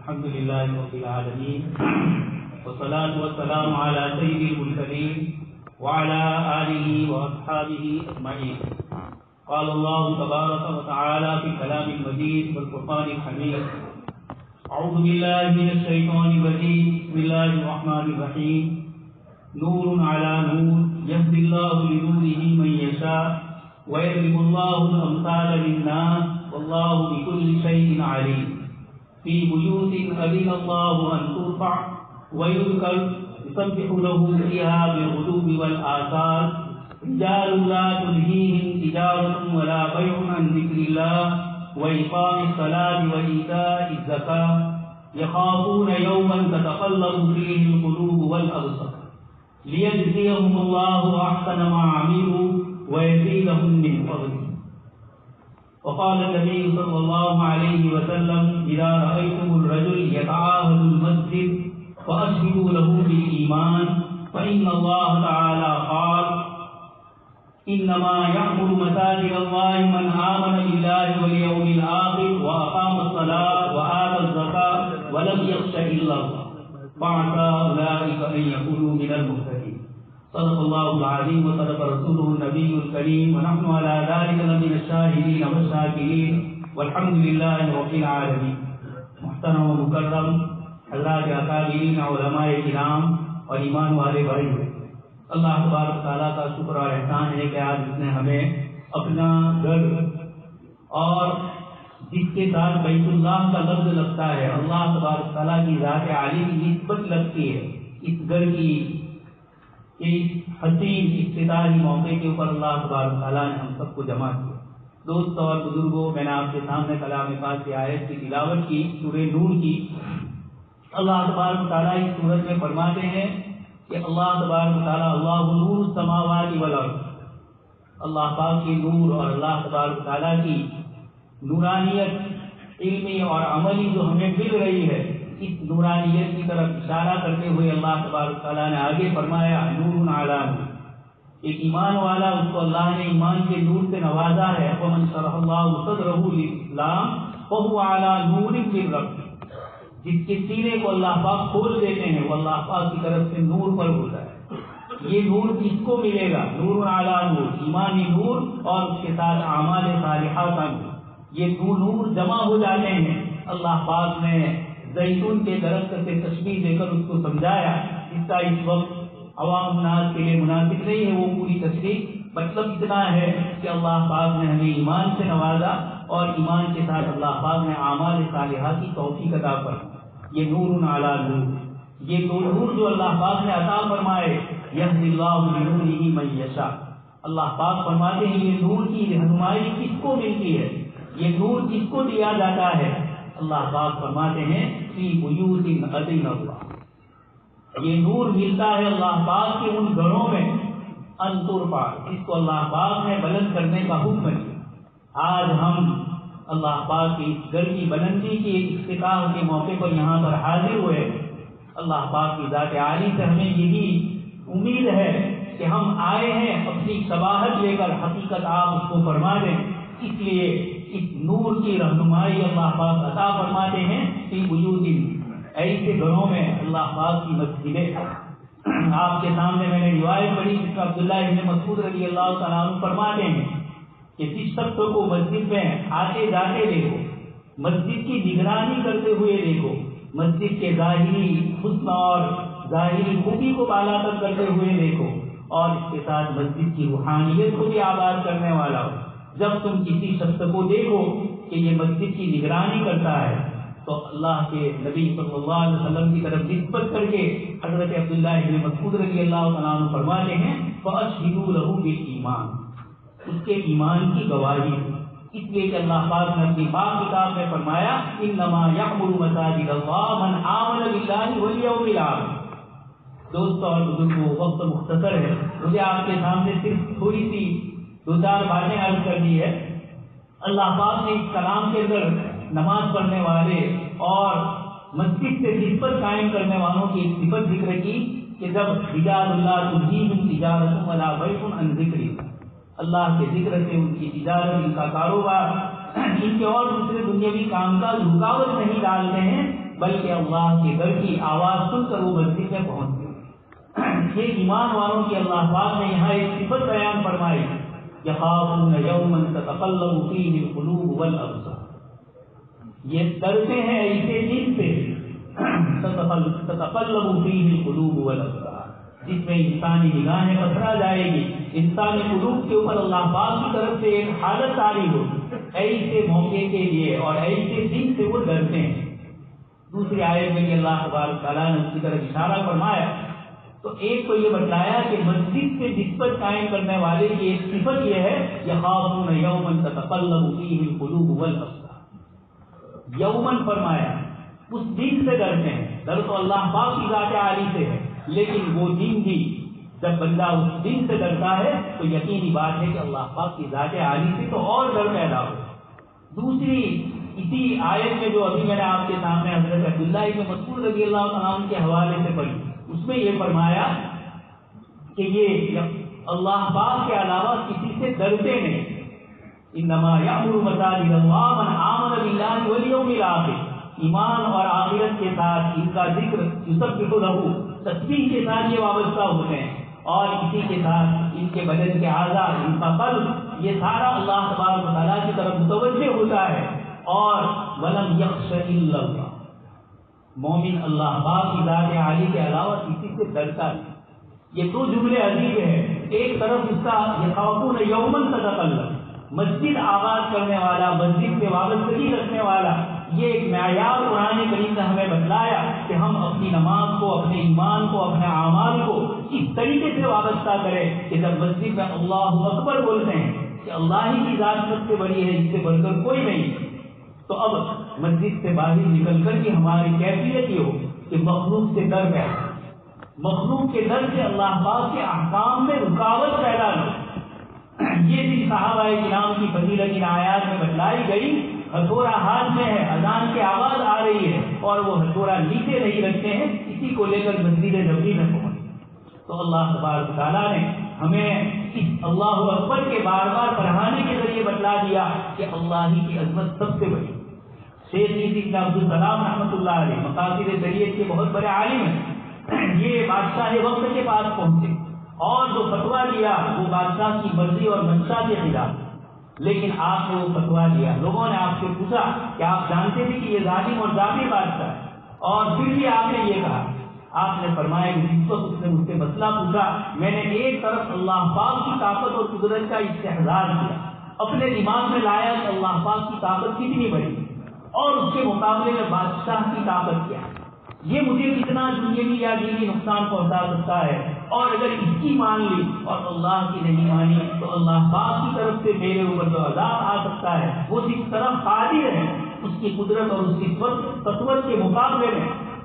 الحمد للہ رب العالمین والصلاة والسلام على سید المرسلین وعلى آلہ واصحابہ اجمعین. قال اللہ تبارک وتعالی فی کلام المجید والفرقان الحمید. اعوذ باللہ من الشیطان الرجیم. بسم اللہ الرحمن الرحیم. نور علی نور یهدی اللہ لنورہ من یشاء ویضرب اللہ الامثال للناس واللہ بکل شیء علیم. في بيوت أذن الله أن ترفع ويذكر يسبح له فيها بالغدو والآصال رجال لا تلهيهم تجارة ولا بيع عن ذكر الله وإقام الصلاة وإيتاء الزكاة يخافون يوما تتقلب فيه القلوب والأبصار ليجزيهم الله أحسن ما عملوا ويزيدهم من فضله. وقال النبي صلى الله عليه وسلم إذا رأيتم الرجل يتعاهد المسجد فأشهدوا له بالإيمان فإن الله تعالى قال إنما يعمر مساجد الله من آمن بالله واليوم الآخر وأقام الصلاة وآتى الزكاة ولم يخش إلا الله فعسى أولئك أن يكونوا من المهتدين. صدق اللہ العظیم وصدق رسولہ النبی الکریم ونحن على ذلك لمن الشاہدین والشاکرین والحمد للہ رب العالمین. محترم و مکرم حضرات اکابرین علماء کرام اور ایمان والے بھائی، اللہ تبارک تعالیٰ کا شکر اور احسان ہے کہ آج اس نے ہمیں اپنا گھر اور جس کے ساتھ بیت اللہ کا لفظ لگتا ہے، اللہ تبارک تعالیٰ کی ذات عالی کی نسبت لگتی ہے، اس گھر کی اس حسین افتتاحی موقع کے اوپر اللہ تبارک تعالیٰ نے ہم سب کو جمع کیا. دوست اور بزرگوں، میں نے آپ کے سامنے کلام پاک کی آیت کی تلاوت کی، سورہ نور کی. اللہ تبارک تعالیٰ اس سورت میں فرماتے ہیں کہ اللہ تبارک تعالیٰ اللہ نور السماوات والارض، اللہ پاک کی نور اور اللہ تبارک تعالیٰ کی نورانیت علمی اور عملی جو ہمیں مل رہی ہے، اس نورانیت کی طرف اشارہ کرتے ہوئے اللہ تبارک تعالیٰ نے آگے فرمایا نور علی نور. ایک ایمان والا، اس کو اللہ نے ایمان کے نور سے نوازا ہے. ومن شرح اللہ صدرہ للاسلام فہو علی نور من ربہ، جس کے سینے کو اللہ پاک کھول دیتے ہیں وہ اللہ پاک کی طرف سے نور پر ہوتا ہے. یہ نور کس کو ملے گا؟ نور علی نور، ایمانی نور اور اس کے ساتھ اعمال صالحہ کا نور. یہ دو نور جمع ہو جاتے ہیں. اللہ پاک نے زیتون کے درخت سے تشبیہ دے کر اس کو سمجھایا، اس کا اس وقت عوام الناس کے لیے مناسب نہیں ہے وہ پوری تشریح. مطلب اتنا ہے کہ اللہ پاک نے ہمیں ایمان سے نوازا اور ایمان کے ساتھ اللہ پاک نے اعمال صالحہ کی توفیق عطا فرمائی. یہ نور علی نور، یہ دو نور جو اللہ پاک نے عطا فرمائے، یہدی اللہ لنورہ من یشاء. اللہ پاک فرماتے ہیں یہ نور کی رہنمائی کس کو ملتی ہے، یہ نور کس کو دیا جاتا ہے. اللہ پاک فرماتے ہیں فی بیوت اذن اللہ، یہ نور ملتا ہے اللہ پاک کے ان گھروں میں ان ترفع، جس کو اللہ پاک نے بلند کرنے کا حکم دیا. آج ہم اللہ پاک کی اس گھر کی بلندی کے افتتاح کے موقع پر یہاں پر حاضر ہوئے. اللہ پاک کی ذات عالی سے ہمیں یہی امید ہے کہ ہم آئے ہیں اپنی شباہت لے کر، حقیقت آپ اس کو فرما دیں. اس لیے اس نور کی رہنمائی اللہ پاک عطا فرماتے ہیں فی بیوت، ایسے گھروں میں اللہ پاک کی مسجدیں. آپ کے سامنے میں نے روایت پڑھی جس میں عبداللہ ابن مسعود رضی اللہ تعالیٰ عنہ فرماتے ہیں کہ جس شخص کو مسجد میں آتے جاتے دیکھو، مسجد کی نگرانی کرتے ہوئے دیکھو، مسجد کے ظاہری حسن اور ظاہری خوبی کو بالا تر کرتے ہوئے دیکھو، اور اس کے ساتھ مسجد کی روحانیت کو بھی آباد کرنے والا ہو. جب تم کسی شخص کو دیکھو کہ یہ مسجد کی نگرانی کرتا ہے تو اللہ کے نبی صلی اللہ علیہ وسلم کی طرف نسبت کر کے حضرت عبداللہ ابن مسعود رضی اللہ تعالیٰ عنہ فرماتے ہیں فَأَشْهِدُوا لَهُ بِالْإِيمَانِ، اس کے ایمان کی گواہی. اس لیے کہ اللہ پاک نے اپنی پاک کتاب میں فرمایا إِنَّمَا يَعْمُرُ مَسَاجِدَ اللَّهِ مَنْ آمَنَ بِاللَّهِ وَالْيَوْمِ الْآخِرِ. دوستو اور بزرگوں، وقت مختصر ہے، مجھے آپ کے سامنے صرف تھوڑی سی دو چار باتیں عرض کر دی ہے. اللہ پاک نے اس کلام کے اندر نماز پڑھنے والے اور مسجد سے نسبت قائم کرنے والوں کی ایک صفت ذکر کی کہ جب رجال اللہ تلہیہم تجارت ولا بیع عن ذکر، اللہ کے ذکر سے ان کی تجارت، ان کا کاروبار، ان کے اور دوسرے دنیاوی کام کا رکاوٹ نہیں ڈالتے ہیں، بلکہ اللہ کے در کی آواز سن کر وہ مسجد میں پہنچتے ہیں۔ یہ ایمان والوں کی اللہ پاک نے یہاں ایک صفت بیان فرمائی، یخافون یوما تتقلب فیہ القلوب والابصار، یہ ڈرتے ہیں ایسے دن سے تتقلب فیہ القلوب والابصار، جس میں انسانی نگاہیں پتھرا جائے گی، انسانی قلوب کے اوپر اللہ پاک کی طرف سے ایک حالت آری ہو، ایسے موقع کے لیے اور ایسے دن سے وہ ڈرتے ہیں۔ دوسری آیت میں اللہ تبارک تعالیٰ نے اس کی طرف اشارہ فرمایا تو ایک تو یہ بتلایا کہ مسجد سے نسبت قائم کرنے والے کی ایک صفت یہ ہے یخافون یوما تتقلب فیہ القلوب والابصار، یومن فرمایا اس دن سے ڈرتے ہیں، ڈر تو اللہ پاک کی ذات عالی سے ہے، لیکن وہ دن بھی جب بندہ اس دن سے ڈرتا ہے تو یقینی بات ہے کہ اللہ پاک کی ذات عالی سے تو اور ڈر پیدا ہو۔ دوسری اسی آیت میں جو ابھی میں نے آپ کے سامنے حضرت عبداللہ ابن مسعود رضی اللہ عنہ کے حوالے سے پڑھی، اس میں یہ فرمایا کہ یہ اللہ پاک کے علاوہ کسی سے ڈرتے نہیں، انما یأمر مساجد اللہ من آمن باللہ والیوم الآخر، ایمان اور آخرت کے ساتھ ان کا ذکر یسبح لہ، تسبیح کے ساتھ یہ وابستہ ہوتے ہیں، اور اسی کے ساتھ ان کے بدن کے اعضاء، ان کا قلب، یہ سارا اللہ تبارک و تعالیٰ کی طرف متوجہ ہوتا ہے، اور ولم یخش الا اللہ، مومن اللہ پاک کی ذات عالی کے علاوہ کسی سے ڈرتا نہیں۔ یہ دو جملے عجیب ہیں، ایک طرف اس کا یخافون یوما تتقلب، مسجد آباد کرنے والا، مسجد سے وابستگی رکھنے والا، یہ ایک معیار قرآن کریم نے ہمیں بتلایا کہ ہم اپنی نماز کو، اپنے ایمان کو، اپنے اعمال کو اس طریقے سے وابستہ کریں کہ جب مسجد میں اللہ اکبر بولتے ہیں کہ اللہ ہی کی ذات سب سے بڑی ہے، اس سے بڑھ کر کوئی نہیں، تو اب مسجد سے باہر نکل کر کے ہماری کیفیت یہ ہو کہ مخلوق سے ڈر گئے، مخلوق کے ڈر سے اللہ پاک کے احکام میں رکاوٹ پیدا ہو۔ یہ بھی صحابہ کرام کی فضیلت ان آیات میں بتلائی گئی، ہتھوڑا ہاتھ میں ہے، اذان کی آواز آ رہی ہے اور وہ ہتھوڑا نیچے نہیں رکھتے ہیں، اسی کو لے کر مسجد نبوی میں پہنچے۔ تو اللہ تبارک تعالیٰ نے ہمیں اس اللہ اکبر کے بار بار پڑھانے کے ذریعے بتلا دیا کہ اللہ ہی کی عظمت سب سے بڑی۔ شیخ ابن عبدالسلام رحمۃ اللہ علیہ مقاصد شریعت کے بہت بڑے عالم ہیں، یہ بادشاہ وقت کے پاس پہنچے اور جو فتویٰ دیا وہ بادشاہ کی مرضی اور منشا کے خلاف، لیکن آپ نے وہ فتویٰ دیا، لوگوں نے آپ سے پوچھا کہ آپ جانتے تھے کہ یہ ظالم اور ظالم بادشاہ ہے، اور پھر بھی آپ نے یہ کہا، آپ نے فرمایا کہ جس وقت اس نے مجھ سے مسئلہ پوچھا میں نے ایک طرف اللہ پاک کی طاقت اور قدرت کا استحضار کیا، اپنے دماغ میں لایا کہ اللہ پاک کی طاقت کتنی بڑی اور اس کے مقابلے میں بادشاہ کی طاقت کیا، یہ مجھے کتنا دنیاوی یا دینی نقصان پہنچا سکتا ہے، اور اگر اس کی مان لی اور اللہ کی نہیں مانی تو اللہ پاک کی طرف سے میرے اوپر جو عذاب آ سکتا ہے وہ جس طرح قادر ہے اس کی قدرت اور اس کی قوت کے مقابلے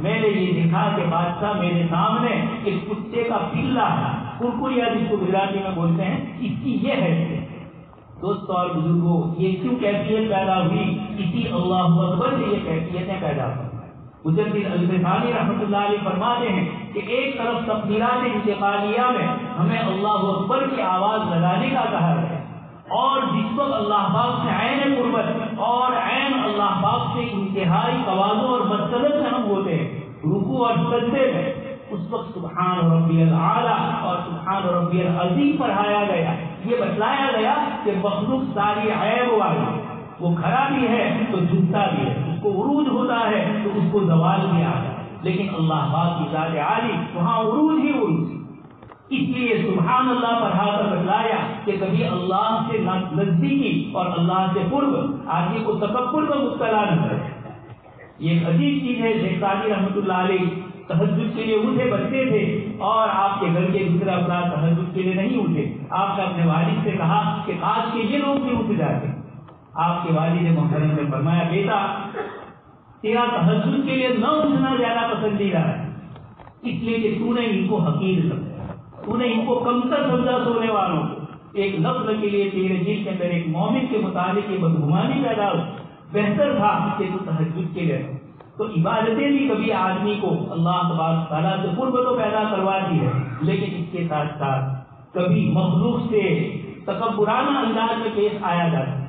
میں نے یہ دیکھا کہ بادشاہ میرے سامنے ایک کتے کا پلا ہے، کرکریا جس کو گجراتی میں بولتے ہیں، اس کی یہ ہے۔ دوستوں اور بزرگوں، یہ کیوں کیفیت پیدا ہوئی؟ اسی اللہ اکبر سے یہ کیفیتیں پیدا ہوئی۔ مجدد البخاری رحمۃ اللہ علیہ فرماتے ہیں کہ ایک طرف تفصیلات انتقالیہ میں ہمیں اللہ اکبر کی آواز لگانے کا کہا ہے، اور جس وقت اللہ پاک سے عین قربت اور عین اللہ پاک سے انتہائی تواضع اور مسلط میں ہم ہوتے ہیں رکوع اور سجدے میں، اس وقت سبحان ربی الاعلیٰ اور سبحان ربی العظیم پڑھایا گیا۔ یہ بتلایا گیا کہ مخلوق ساری عیب والی، وہ کھڑا بھی ہے تو جھکتا بھی ہے، اس کو عروج ہوتا ہے تو اس کو زوال بھی آتا ہے، لیکن اللہ پاک کی ذات عالی وہاں عروج ہی عروج۔ اس لیے سبحان اللہ پڑھا کر بتلایا کہ کبھی اللہ سے نزدیکی اور اللہ سے قرب آدمی کو تکبر کا مبتلا نہ کرے۔ یہ ایک عجیب چیز ہے۔ شیخ سعدی رحمۃ اللہ علیہ تہجد کے لیے اٹھے، بچے تھے، اور آپ کے گھر کے دوسرے افراد تہجد کے لیے نہیں اٹھے۔ آپ نے اپنے والد سے کہا کہ آج کے یہ لوگ بھی اٹھ جاتے۔ آپ کے والد محترم نے فرمایا بیٹا تیرا تہجد کے لیے نہ اٹھنا زیادہ پسندیدہ ہے، اس لیے کہ تو نے ان کو حقیر سمجھا، تو نے ان کو کمتر سمجھا سونے والوں کو۔ ایک نسل کے لیے تیرے دل کے اندر ایک مومن کے متعلق یہ بدگمانی پیدا ہو، بہتر تھا کہ تو تہجد کے لیے۔ تو عبادتیں بھی کبھی آدمی کو اللہ تبارک تعالیٰ سے قرب تو پیدا کرواتی ہے، لیکن اس کے ساتھ ساتھ کبھی مخلوق سے تکبرانہ انداز میں پیش آیا جاتا ہے۔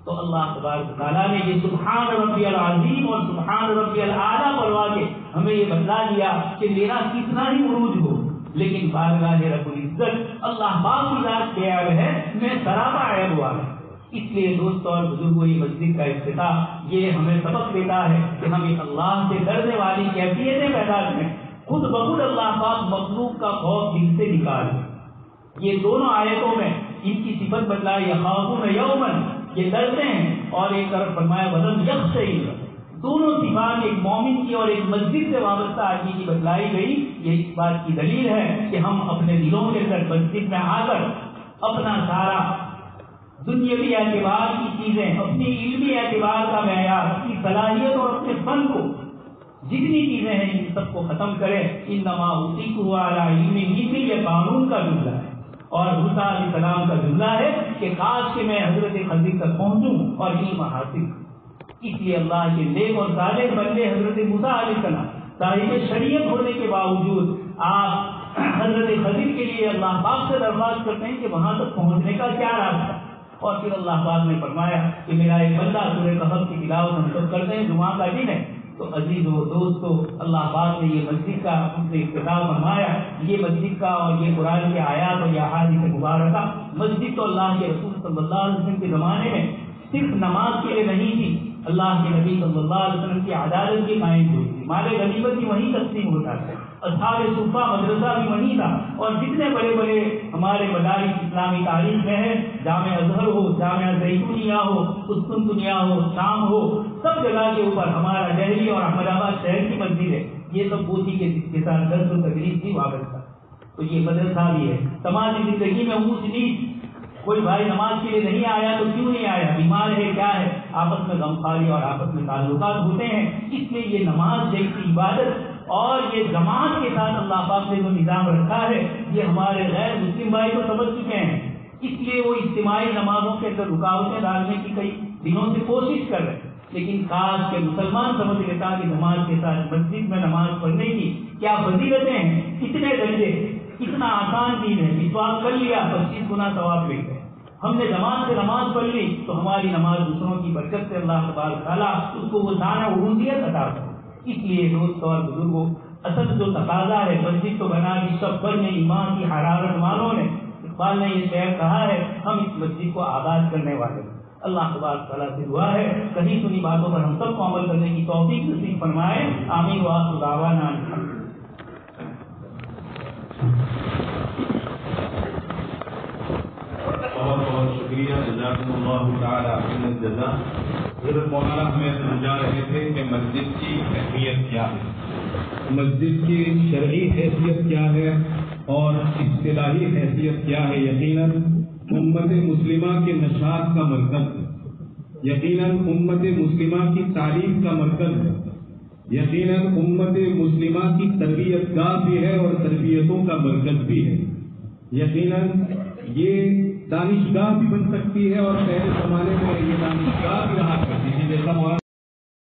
تو اللہ تبارک تعالیٰ نے یہ سبحان ربی العظیم اور سبحان ربی الاعلیٰ پڑھوا کے ہمیں یہ بتلا دیا کہ میرا کتنا ہی عروج ہو، لیکن بارگاہ رب العزت اللہ پاک کی ذات بے عیب ہے، میں سراپا عیب ہوا ہے۔ اس لیے دوستوں اور بزرگوں، یہ مسجد کا افتتاح یہ ہمیں سبق دیتا ہے کہ ہمیں اللہ سے ڈرنے والی کیفیتیں پیدا کریں، خود بخود اللہ پاک مخلوق کا خوف دل سے نکالے۔ یہ دونوں آیتوں میں ان کی صفت بتلائی، یخافون یومن، یہ ڈرتے ہیں، اور ایک طرف فرمایا ولم یخشعن، دونوں صفات ایک مومن کی اور ایک مسجد سے وابستہ آدمی کی بتلائی گئی۔ یہ اس بات کی دلیل ہے کہ ہم اپنے دلوں کے اندر مسجد میں آ کر اپنا سارا دنیاوی اعتبار کی چیزیں، اپنی علمی اعتبار کا معیار، اپنی صلاحیت اور اپنے فن کو، جتنی چیزیں ہیں ان سب کو ختم کریں۔ انما اوتیتہ علی علم، یہ قانون کا جملہ ہے، اور موسیٰ علیہ السلام کا جملہ ہے کہ کاش کہ میں حضرت خضر تک پہنچوں اور علم حاصل۔ اس لیے اللہ کے نیک اور صالح بندے حضرت موسیٰ علیہ السلام صاحب شریعت ہونے کے باوجود آپ حضرت خضر کے لیے اللہ پاک سے درخواست کرتے ہیں کہ وہاں تک پہنچنے کا کیا راستہ، اور پھر اللہ پاک نے فرمایا کہ میرا ایک بندہ سورہ کہف کی تلاوت ہم سب کرتے ہیں، جمعہ کا دن ہے۔ تو عزیزو دوستو، اللہ پاک نے یہ مسجد کا افتتاح فرمایا۔ یہ مسجد کا اور یہ قرآن کے آیات اور یہ احادیث مبارکہ، مسجد تو اللہ کے رسول صلی اللہ علیہ وسلم کے زمانے میں صرف نماز کے لیے نہیں تھی، اللہ کے نبی صلی اللہ علیہ وسلم کی عدالت بھی قائم ہوئی تھی، مال غنیمت بھی وہیں تقسیم ہوتا تھا، اصحاب صفہ مدرسہ بھی وہیں تھا، اور جتنے بڑے بڑے ہمارے مدارس اسلامی تاریخ میں ہیں، جامعہ ازہر ہو، جامعہ زیتونیہ ہو، قسطنطنیہ ہو، شام ہو، سب جگہ کے اوپر ہمارا دہلی اور احمد آباد شہر کی مسجد ہے، یہ سب بوسی کے ساتھ درس و تدریس بھی وابستہ۔ تو یہ مدرسہ بھی ہے۔ سماجی زندگی میں اونچ نیچ، کوئی بھائی نماز کے لیے نہیں آیا تو کیوں نہیں آیا، بیمار ہے کیا ہے، آپس میں غمخواری اور آپس میں تعلقات ہوتے ہیں۔ اس لیے یہ نماز جیسی عبادت اور یہ جماعت کے ساتھ اللہ پاک نے جو نظام رکھا ہے، یہ ہمارے غیر مسلم بھائی تو سمجھ چکے ہیں، اس لیے وہ اجتماعی نمازوں کے اندر رکاوٹیں ڈالنے کی کئی دنوں سے کوشش کر رہے ہیں۔ لیکن کاش کہ مسلمان سمجھ لیتا کہ نماز کے ساتھ مسجد میں نماز پڑھنے کی کیا فضیلتیں ہیں، کتنے درجے، اتنا آسان چیز ہے، مسواک کر لیا 25 گنا ثواب مل گئے۔ ہم نے جماعت سے نماز پڑھ لی تو ہماری نماز دوسروں کی برکت سے اللہ تبارک تعالیٰ اس کو وہ شان و عروجیت عطا کرے۔ اس لیے دوستوں اور بزرگوں، اصل جو تقاضا ہے، مسجد تو بنا دی سب پر نے ایمان کی حرارت والوں نے، اقبال نے یہ شعر کہا ہے، ہم اس مسجد کو آباد کرنے والے۔ اللہ تبارک تعالیٰ سے دعا ہے کہیں سنی باتوں پر ہم سب کو عمل کرنے کی توفیق نصیب فرمائے۔ آمین وآخر دعوانا بہت بہت شکریہ، جزاکم اللہ تعالیٰ خیر الجزا۔ حضرت مولانا ہمیں سمجھا رہے تھے کہ مسجد کی اہمیت کیا ہے، مسجد کی شرعی حیثیت کیا ہے اور اصطلاحی حیثیت کیا ہے۔ یقیناً امت مسلمہ کے نشاط کا مرکز ہے، یقیناً امت مسلمہ کی تعلیم کا مرکز ہے، یقیناً امت مسلمہ کی تربیت گاہ بھی ہے اور تربیتوں کا مرکز بھی ہے۔ یقیناً یہ دانشگاہ بھی بن سکتی ہے اور پہلے زمانے میں یہ دانشگاہ بھی رہا کرتی تھی، جیسا مولانا